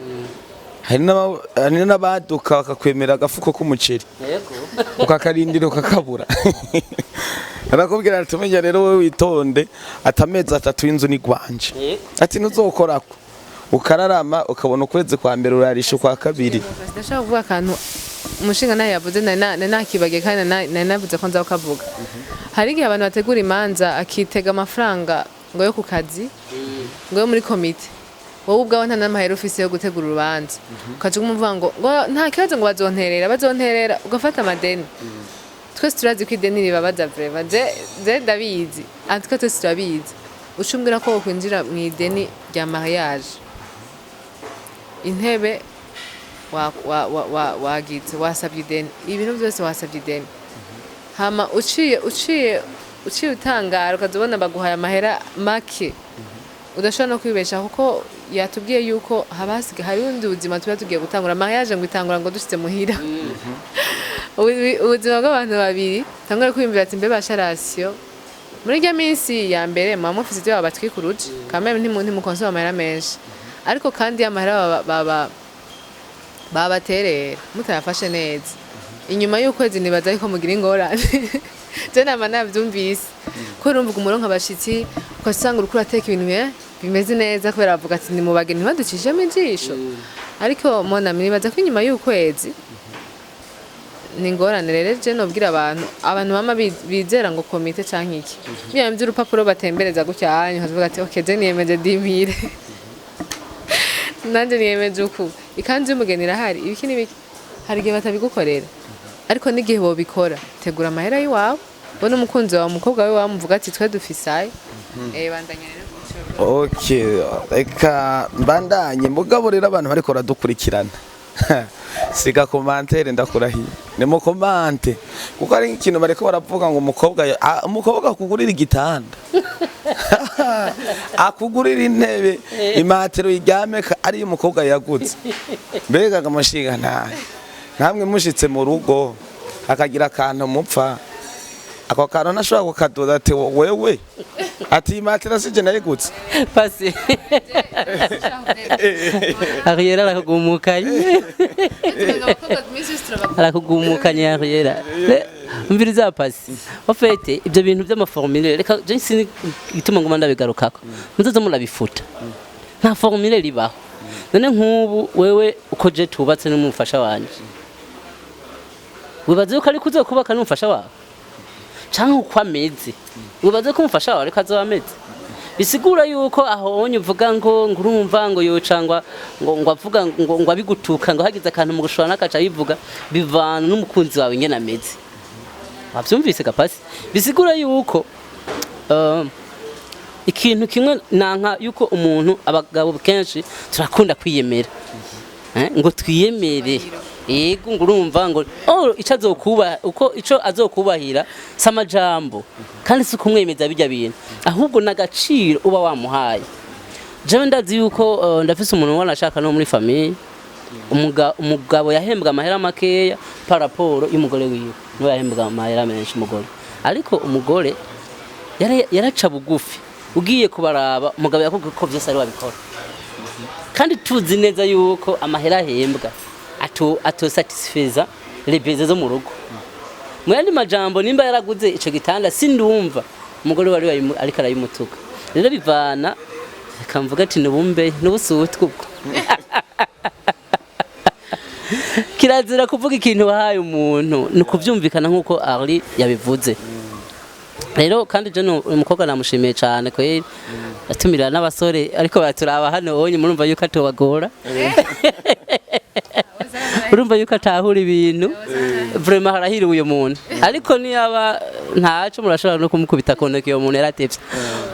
hari n'abaduka bakakwemera agafuko k'umuceri ukakarindira ukakabura arakubwira ati tumenya rero wowe witonde ati amezi 3 y'inzu ni gwanje ati ntuzokorako ukararama ukabona ukwezi kwa mbere urarisha kwa kabiri ndashaka kuvuga akantu umushinga nayo yavuze nakibagiye kandi navuze ko nza kukavuga hari igihe abantu bategura imanza akitega amafaranga ngo yo ku kazi ngo yo muri komite wowe ubwawe nta n'amahera ufise yo gutegura urubanza ukaja umuvuga ngo nta kibazo ngo bazonterera ugafata amadeni twese turazi ko ideni ribabaza vrema je ndabizi atwe twese turabizi ucumbwira ko wokwinjira mu ideni rya mariage intebe wagize wasabye ideni ibintu byose wasabye ideni hama uciye utangara ukazibona baguhaye amahera make udashobora no kwibesha kuko yatubwiye yuko hari undi buzima tuba tugiye gutangura mariage ngo itangura ngo dushitse muhira ubuzima bw'abantu babiri tangura kwiyumvira ati mbe basharasiyo muri iryo minsi ya mbere muba mufise ibyo babatwikuruje kamere ntimukonsoma amahera menshi ariko kandi amahera babaterera mutayafashe neza inyuma y'ukwezi nibaza ariko mugira ingorane je nama navyumvise ko urumva umurongo abashitsi ugasanga uriko urateka ibintu bimeze neza kubera bavuga ati ni mubage ntibaducishemo ijisho ariko mona nibaza ko inyuma y'ukwezi ni ingorane rero je nobwira abantu bama bizera ngo komite canke iki bya by'urupapuro batembereza gutya hanyu havuga ati okay je niyemeje dimire nanje niyemeje uku ikanzu y'umugeni irahari ibiki n'ibiki hari igihe batabigukorera ariko n'igihe bobikora tegura amahera yiwawe bona umukunzi wawe umukobwa wawe wamuvuga ati twe dufisaye bandanye rero okay eka mbandanye mugabo rero abantu bariko radukurikirana siga commentaire ndakurahiye ni mu komante kuko ari ikintu bariko baravuga ngo umukobwa akugurira igitanda akugurira intebe imatero iryameka ari umukobwa yaguze mbega amashinga namwe mushitse mu rugo akagira akantu mupfa ako kantu nashobora kukadoda ati wewe ati imatera sije nayigutse pacy ariella arakugumukanye ariella umviriza pacy ofete ibyo bintu by'amaformule reka je sini gituma ngoma ndabigarukako muzoze murabifuta nta formule ribaho none nk'ubu wewe uko je tubatse n'umufasha wanje wibaze ko ari kuzokubaka n'umufasha wawe canke uko ameze wibaze ko umufasha wawe ariko azoba ameze bisigura yuko aho onye uvuga ngo urumva ngo yocangwa ngo avuga ngo abigutuka ngo hagize akantu mu gushora nakaca yivuga bivana n'umukunzi wawe ngena ameze wavyumvise kapasi bisigura yuko ikintu kimwe nanka yuko umuntu abagabo kenshi turakunda kwiyemera ngo twiyemere yego ngurumva ngo ico azokuba uko ico azokubahira samajambo kandi si kumwemeza bijya bintu ahubwo nagaciro uba wamuhaye jewe ndazi yuko ndafise umuntu wanashaka no muri famille umugabo yahembwa amahera makeya paraporo y'umugore wiwe no yahembwa amahera menshi umugore ariko umugore yaraca bugufi ugiye kubaraba umugabo yakubwiye ko byose ari wabikora kandi tuzi neza yuko amahera ahembwa satisfeza lebeze zo mu rugo mu yandi majambo nimba yaraguze ico gitanda sindumva umugore wari ariko arayimutuka rero bivana kamvuga ati nubumbe n'ubusutwe ubwo kirazira kuvuga ikintu wahaye umuntu nukuvyumvikana nkuko ari yabivuze rero kandi je umukobwa namushimiye cyane ko atumira n'abasore ariko baturaba hano onye murumva yuko atobagora urumva yuko atahura ibintu vraiment harahiriwe uyu muntu ariko niyaba ntaco murashobora no kumukubita koneka iyo muntu yaratevye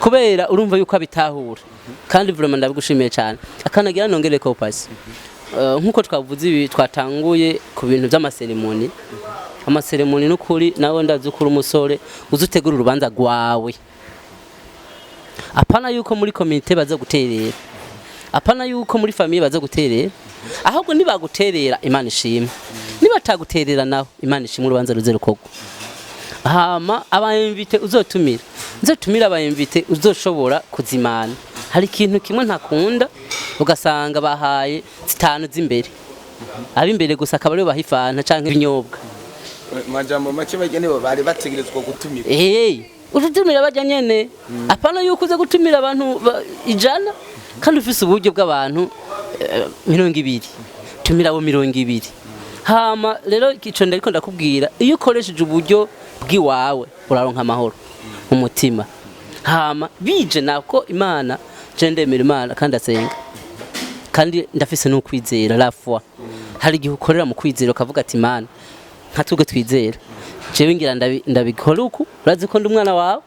kubera urumva yuko abitahura kandi vraiment ndabigushimiye cyane akanagira nongere ko pacy nkuko twavuze ibi twatanguye ku bintu by'amaseremoni amaseremoni n'ukuri nawe ndazi ukuri umusore uzutegura urubanza rwawe apana yuko muri komite baza guterera apana yuko muri famiye baza guterera ahubwo nibaguterera Imana ishimwe nibataguterera naho Imana ishimwe urubanza ruze rukogwa hama abayimvite uzotumira nzotumira abayimvite uzoshobora kuzimana hari ikintu kimwe ntakunda ugasanga bahaye zitanu z'imbere abimbere gusa akaba aribo bahifana canke ibinyobwa majambo make bagene bari bategerezwa gutumira ututumira bajya nyene apana yuko uze gutumira abantu ijana kandi ufise uburyo bw'abantu 200 tumira abo 200 hama rero ico ndariko ndakubwira iyo ukoresheje uburyo bw'iwawe uraronka amahoro mu mutima hama bije nako Imana je ndemera Imana kandi asenga kandi ndafise no kwizera la foi hari igihe ukorera mu kwizera ukavuga ati Imana nka twebwe twizera jewe ngira ndabikora uku urazi ko ndi umwana wawe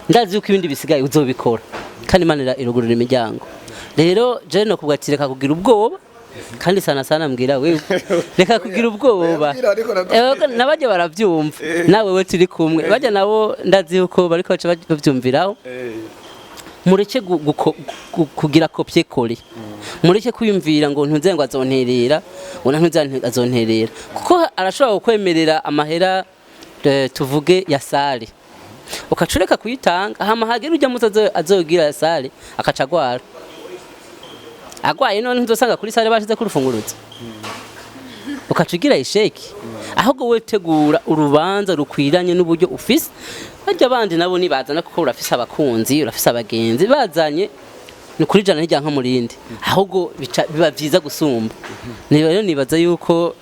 ndazi yuko ibindi bisigaye uzobikora kandi Imana irugurura imiryango rero je no kubwatireka kugira ubwoba kandi sana mbwira wewe reka kugira ubwoba nabajya baravyumva nawe we turi kumwe bajya nabo ndazi yuko bariko bavyumviraho mureke kugira kopye kore mureke kwiyumvira ngo ntuze ngo azonterera ngo ntuze azonterera kuko arashobora kukwemerera amahera tuvuge ya sale ukacureka kuyitanga hama hagera ujya muzo azogira ya sale akacagwara agwaye none ntuzosanga kuri sale bashize ku rufunguruzo ukacugira isheki ahubwo wetegura urubanza rukwiranye n'uburyo ufise bajya bandi nabo nibazana kuko urafise abakunzi urafise abagenzi bazanye ni kuri jana hirya nka murindi ahubwo biba vyiza gusumba rero nibaza yuko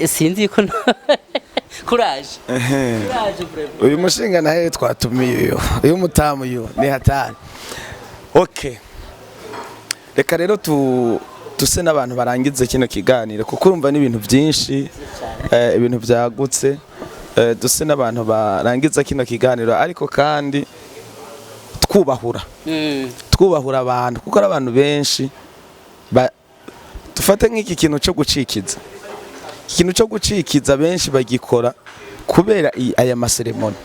sinzi yuko courage uyu mushinga nahe twatumiye uyu mutamu uyu ni hatari okay reka rero tuse n'abantu barangize kino kiganiro kuko urumva n'ibintu byinshi ibintu byagutse duse n'abantu barangiza kino kiganiro ariko kandi twubahura abantu kuko ari abantu benshi dufate nk'iki kintu cyo gucikiza ikintu cyo gucikiza benshi bagikora kubera aya maseremoni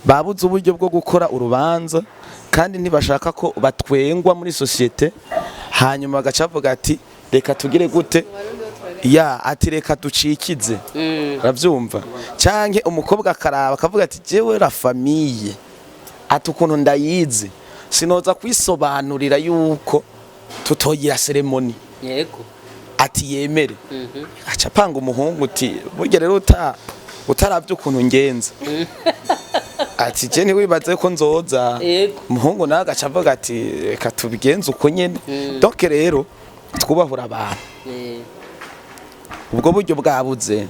babuze uburyo bwo gukora urubanza kandi ntibashaka ko batwengwa muri societe hanyuma bagacavuga ati reka tugire gute ati reka ducikize uravyumva canke umukobwa akaraba akavuga ati jewe la famille ati ukuntu ndayizi sinoza kwisobanurira yuko tutogira seremoni yego ati yemere aca panga umuhungu uti burya rero utaravye ukuntu ngenza ati je ntiwibaze ko nzoza umuhungu nawe agaca avuga ati reka tubigenze uko nyene donc rero twubahura abantu ubwo buryo bwabuze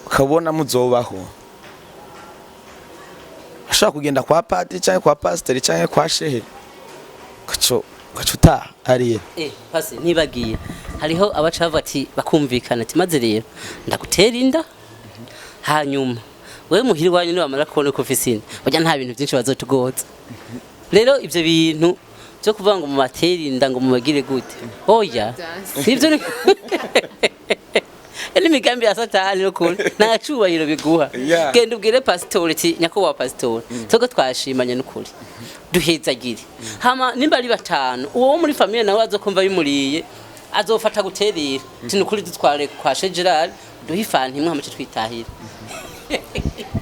ukabona muzobaho ashaka kugenda kwa padiri cyangwa kwa pasiteri cyangwa kwa shehe gacuta ariye pasi nibagiye hariho abacava ati bakumvikana ati maze rero ndagutera inda hanyuma wewe muhiri wanyu ni bamara kubona ko ofisine bajya nta bintu byinshi bazotugoza rero ivyo bintu byo kuvuga ngo mu materi inda ngo mubagire gute oya ivyo ni migambi ya satani no kun nta cubahiro biguha genda ubwire pastor ati nyakubahwa pastor togo twashimanye n'ukuri duhezagire hama nimba ari batanu uwo muri famille nawe azokumva bimuriye azofata guterera ati n'ukuri dutware kwa Gerard duhifana imwe hamace twitahira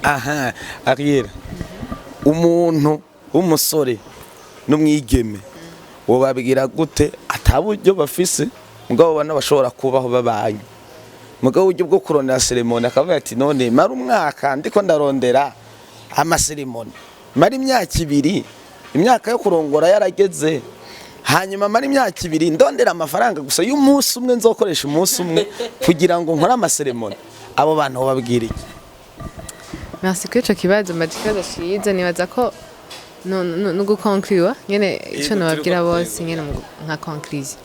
aha ariella umuntu w'umusore n'umwigeme wo babigira gute ataburyo bafise mugabo bana bashobora kubaho babanye mugabo uburyo bwo kurondera seremoni akavuga ati none mara umwaka ndiko ndarondera amaseremoni mara imyaka 2 imyaka yo kurongora yarageze hanyuma mara imyaka 2 ndondera amafaranga gusa y'umunsi umwe nzokoresha umunsi umwe kugira ngo nkore amaseremoni abo bantu babwira iki merci ko ico kibazo madikaza shize nibaza ko no guconclure nyene ico nababwira bose nyene nka conclusion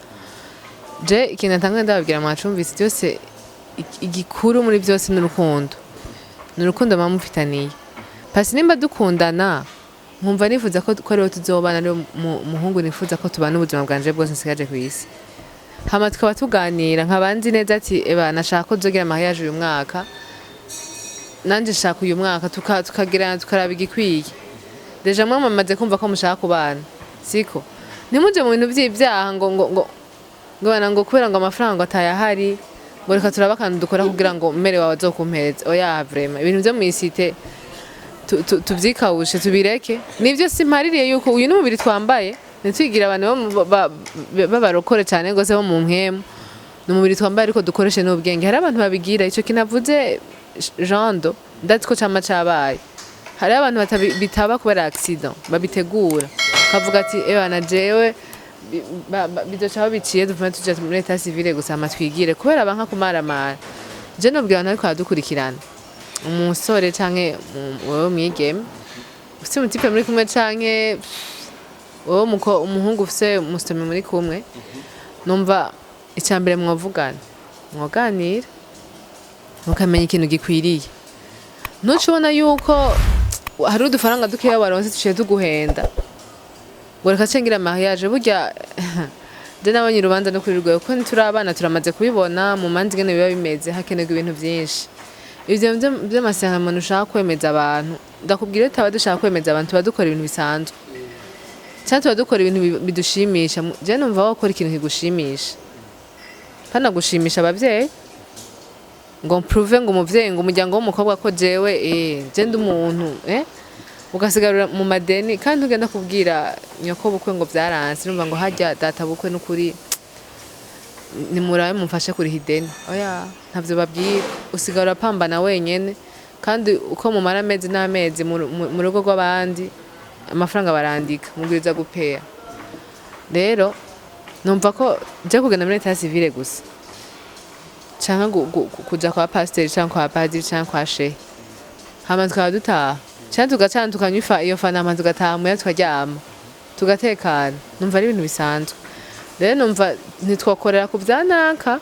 je ikintu ntanga ndababwira mwacumvise byose igikuru muri byose n'urukundo bamufitaniye pasi nimba dukundana nkumva nifuza ko rero tuzobana rero muhungu nifuza ko tubana ubuzima bwanje bwose nsigaje ku isi hama tukaba tuganira nkabanzi neza ati eba nashaka ko tuzogira mariage uyu mwaka nanje nshaka uyu mwaka tukagira tukaraba igikwiye deja mwe mamaze kumva ko mushaka kubana siko ntimuje mu bintu by'ibyaha ngo bana ngo kubera ngo amafaranga atayahari ngo reka turaba akantu dukora kugira ngo mere wawe azokumpereze oya vraiment ibintu byo mu isite tubyikawushe tubireke nibyo simpaririye yuko uyu n'umubiri twambaye nitwigira abantu b'abarokore cyane gose bo mu mpemu n'umubiri twambaye ariko dukoreshe n'ubwenge hari abantu babigira ico kinavuze jando ndazi ko cama cabaye hari abantu bitaba kubera accident babitegura kavuga ati ebana jewe bidocaho biciye duvuma tuja muri etat civile gusa amatwigire kubera banka kumaramara je nobwira abantu ariko aradukurikirana umusore canke wowe mwigeme ufite umutipe muri kumwe canke wowe umuhungu ufite umusitome muri kumwe numva icyambere mwoganira mukamenya ikintu gikwiriye ntucibona yuko hari udufaranga dukeya waronse tuciye tuguhenda ngo reka cengira mariage burya je nabonye urubanza no kurirwaye kuko ntituri abana turamaze kubibona mu manzi ngene biba bimeze hakenerwa ibintu byinshi ivyo vy'amasezerano ushaka kwemeza abantu ndakubwira tutaba dushaka kwemeza abantu tuba dukora ibintu bisanzwe cyangwa tuba dukora ibintu bidushimisha je numva wakora ikintu kigushimisha kandi gushimisha abavyeyi ngo mprove ngo umuvyeyi ngo umuryango w'umukobwa ko jewe je ndi umuntu ugasigarura mu madeni kandi ugenda kubwira nyoko bukwe ngo byaranse numva ngo hajya data bukwe n'ukuri ni murabe mumfashe kuri hideni oya ntavyo babwira usigara pambana wenyene kandi uko mumara amezi n'amezi mu rugo rw'abandi amafaranga barandika mubwiriza gupeya rero numva ko je kugenda muri etat civile gusa canke kuja kwa pasiteri canke kwa padiri canke kwa shehe hama tukaba dutaha canke tugacana tukanywa iyo fana hama tugataha muya tukaryama tugatekana numva ari ibintu bisanzwe rero numva ntitwakorera ku vyanaka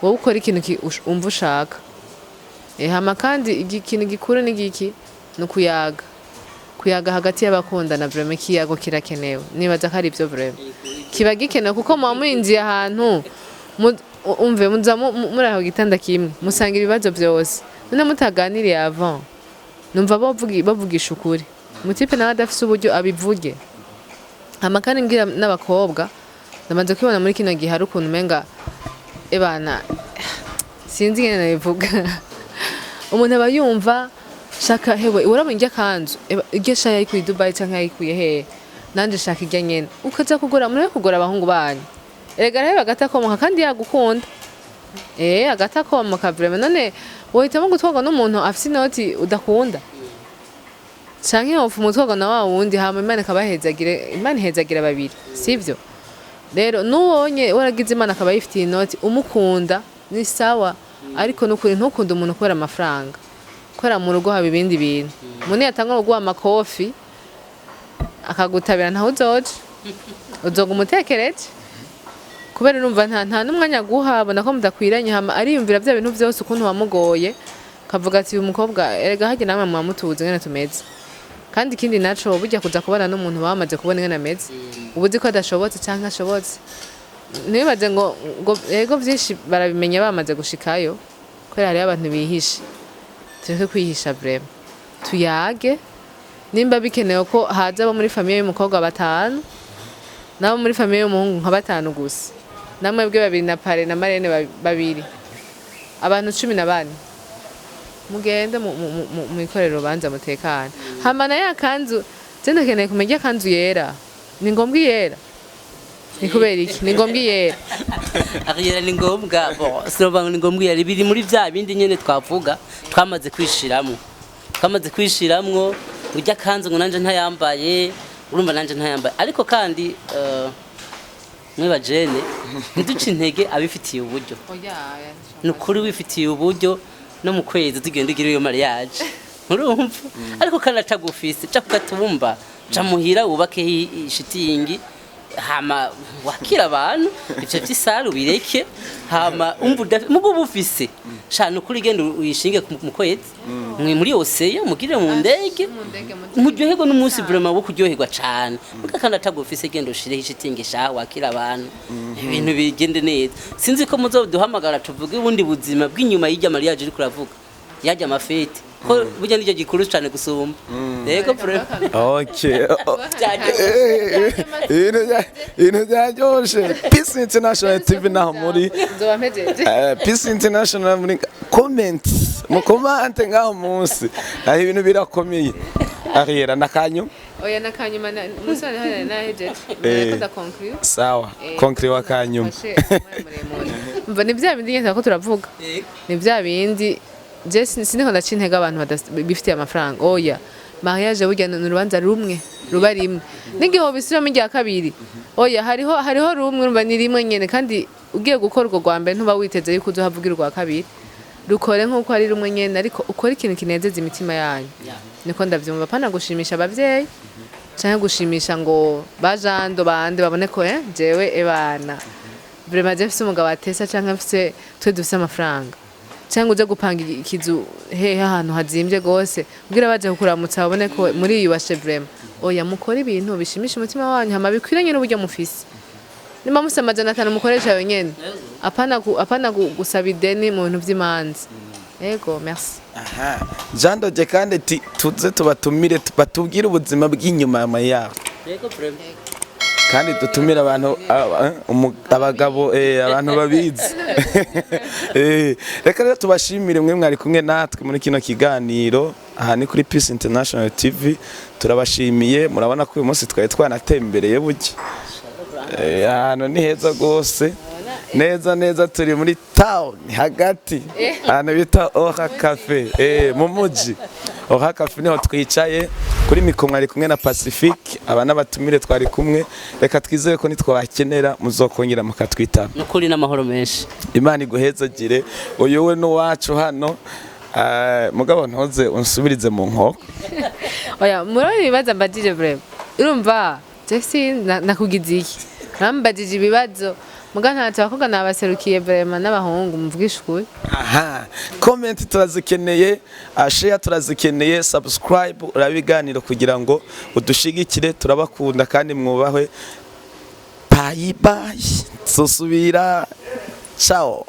wowe ukora ikintu umva ushaka hama kandi ikintu gikuru n'igiki ni kuyaga hagati y'abakundana vraiment kiyago kirakenewe nibaza ko ari ivyo vraiment kiba gikenewe kuko muba mwinjiye ahantu umve muza muri aho gitanda kimwe musanga ibibazo byose none mutaganiriye avant numva bavugisha ukuri umutipe nawe adafise uburyo abivuge hama kandi ngira n'abakobwa ndamaze kwibona muri kino gihe hari ukuntu umenga ebana sinzi ingene nabivuga umuntu aba yumva shaka hewe urabona irya kanzu irya shaya yikuye Dubai canke yikuye hehe nanje shaka irya nyene ukaza kugura muri kugura abahungu banyu erega rero agatakomoka kandi yagukunda agatakomoka vraiment none wohitamo gutwarwa n'umuntu afise inoti udakunda canke wofu umutwarwa na wa wundi hama Imana ihezagira babiri sivyo rero nuwonye waragize Imana akaba yifitiye inoti umukunda ni sawa ariko nukuri ntukunda umuntu kubera amafaranga kubera mu rugo haba ibindi bintu umuntu yatanga guha amakofi akagutabira ntaho uzoga umutekereje kubera urumva nta n'umwanya guha abona ko mudakwiranye hama ariyumvira bya bintu byose ukuntu wamugoye kavuga ati uyu mukobwa erega hajye namwe mwamutuze ngene tumeze kandi ikindi naco burya kuza kubana n'umuntu bamaze kubona ngene ameze ubuzi ko adashobotse canke ashobotse nibaze ngo ego byinshi barabimenya bamaze gushikayo kubera hari abantu bihishe tureke kwihisha vraiment tuyage nimba bikenewe ko haza abo muri famiye y'umukobwa 5 nabo muri famiye y'umuhungu nka 5 gusa namwebwe 2 na pare na marene 2 abantu 14 mugende mu ikorero banza mutekana hamana ya kanzu zenda keneye kumenya kanzu yera ni ngombwa yera ni kubera iki ni ngombwa yera ariella ni ngombwa soba ni ngombwa yera biri muri bya bindi nyene twavuga twamaze kwishiramwo urya kanzu ngo nanje ntayambaye urumva nanje ntayambaye ariko kandi mwiba jene ntiduce intege abifitiye uburyo nukuri wifitiye uburyo no mu kwezi tugenda ugira iyo mariage urumva ariko kandi atagufise cakukatumba camuhira wubake ishitingi hama wakira abantu ivyo vy'isari ubireke hama mugo bufise shana ukuri genda uyishinge mu kwezi muri Oseya mugire mu ndege muryoherwa n'umunsi vraiment wo kuryoherwa cane muga kandi atagufise genda ushire ishitingi sha wakira abantu ibintu bigende neza sinzi ko muzoduhamagara tuvuge ubundi buzima bw'inyuma y'ijya mariage iri kuravuga yajya amafete ko burya nicyo gikuru cyane gusumba yego problem Okay. Ibintu byaryoshe. Peace International TV naho muri. nzoba mpejeje Peace International muri comment. Mukomante ngaho munsi. Aho ibintu birakomeye. Ariella nakanyu. oya nakanyuma musore hano nahejeje ko da conclude Sawa. Concrete wakanyuma. mva ni bya bindi nyine ko turavuga ni bya bindi je siniko ndaca intege abantu bifitiye amafaranga oya mariage burya ni urubanza rumwe ruba rimwe n'igihe bisubiramo irya kabiri oya hariho rumwe urumva ni rimwe nyene kandi ugiye gukora urwo rwa mbere ntuba witeze yuko uzohavugira urwa kabiri rukore nk'uko ari rumwe nyene ariko ukora ikintu kinezeza imitima yanyu niko ndavyumva pana gushimisha abavyeyi canke gushimisha ngo bajando bande babone ko jewe ebana vraiment je mfise umugabo atesa canke mfise twe dufise amafaranga cyangwa uje gupanga ikizu hehe ahantu hazimbye gose ubwira baje kukuramutsa babone ko muri iyi washe vraiment oya mukora ibintu bishimisha umutima wanyu hama bikwiranye n'uburyo mufise nimba mufise amajana 5 mukoresha wenyene apana gusaba ideni mu bintu vy'imanzi yego merci Jando je kandi tuze tubatumire batubwire ubuzima bw'inyuma yabo yego problem kandi dutumira abantu abagabo abantu babizi reka rero tubashimire mwe mwari kumwe natwe muri kino kiganiro aha ni kuri Peace International TV turabashimiye murabona ko uyu munsi twari twanatembereye buke ahantu ni heza gose neza turi muri town hagati ahantu bita Oha Cafe mu muji Oha Cafe niho twicaye kuri mikro mwari kumwe na Pacifique abana batumire twari kumwe reka twizeye ko nitwabakenera muzokongera mukatwitana nukuri n'amahoro menshi Imana iguhezagire uyu we no wacu hano mugabo ntoze unsubirize mu nkoko oya murabona ibibazo mbajije vraiment urumva Jesse nakugize iki nambajije ibibazo muga ntacyo abakobwa nabaserukiye vraiment n'abahungu muvugisha ukuri comment turazikeneye share turazikeneye subscribe urabiganiro kugira ngo udushigikire turabakunda kandi mwubahwe bye susubira ciao